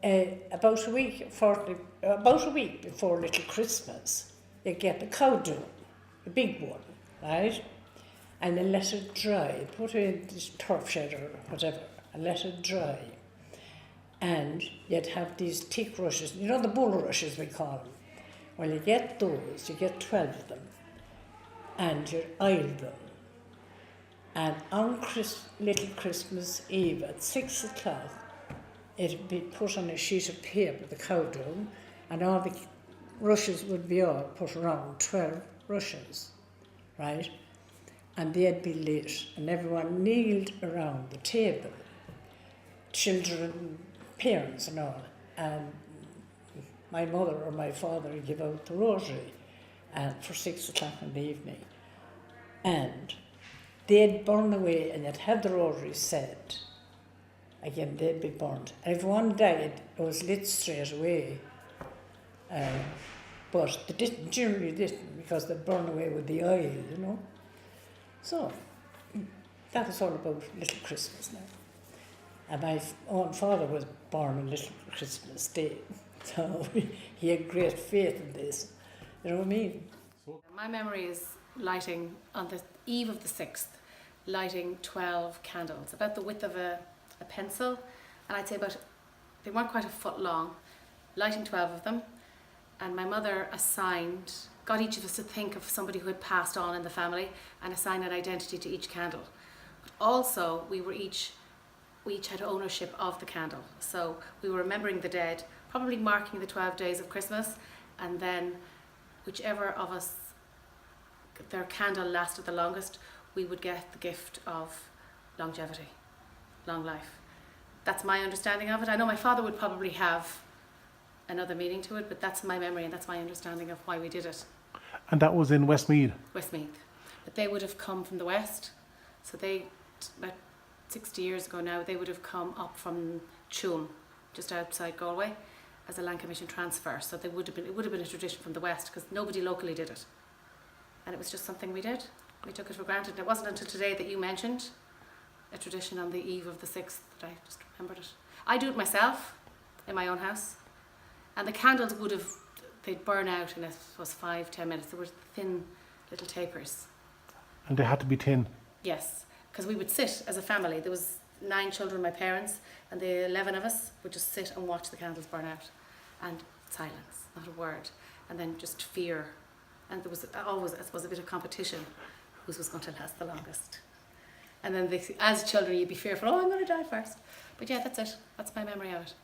about a week before Little Christmas, you get the cow dung, a big one, right? And you let it dry. Put it in this turf shed or whatever, and let it dry. And you'd have these thick rushes, the bulrushes we call them. Well, you get those, you get 12 of them, and you oil them. And on Little Christmas Eve at 6 o'clock, it'd be put on a sheet of paper, the cow dung, and all the rushes would be all put around, 12 rushes, right? And they'd be lit, and everyone kneeled around the table, children, parents and all, and my mother or my father would give out the rosary for 6 o'clock in the evening. And they'd burn away, and you'd have the rosary said. Again, they'd be burned. And if one died, it was lit straight away. But they generally didn't, because they'd burn away with the oil, So, that was all about Little Christmas now. And my own father was born on Little Christmas Day, so he had great faith in this. You know what I mean? My memory is lighting, on the eve of the 6th, lighting 12 candles, about the width of a pencil, and I'd say they weren't quite a foot long, lighting 12 of them, and my mother got each of us to think of somebody who had passed on in the family and assign an identity to each candle. But also, we each had ownership of the candle. So we were remembering the dead, probably marking the 12 days of Christmas, and then whichever of us, their candle lasted the longest, we would get the gift of longevity, long life. That's my understanding of it. I know my father would probably have another meaning to it, but that's my memory and that's my understanding of why we did it. And that was in Westmeath? Westmeath. But they would have come from the west. So about 60 years ago now, they would have come up from Tuam, just outside Galway, as a Land Commission transfer. So it would have been a tradition from the west, because nobody locally did it. And it was just something we did. We took it for granted. It wasn't until today that you mentioned a tradition on the eve of the 6th that I just remembered it. I do it myself in my own house. And the candles they'd burn out in, 5-10 minutes. They were thin little tapers. And they had to be tin? Yes, because we would sit as a family. There was 9 children, my parents, and the 11 of us would just sit and watch the candles burn out. And silence, not a word. And then just fear. And there was always, I suppose, a bit of competition. Whose was going to last the longest. And then as children, you'd be fearful, I'm going to die first. But yeah, that's it. That's my memory of it.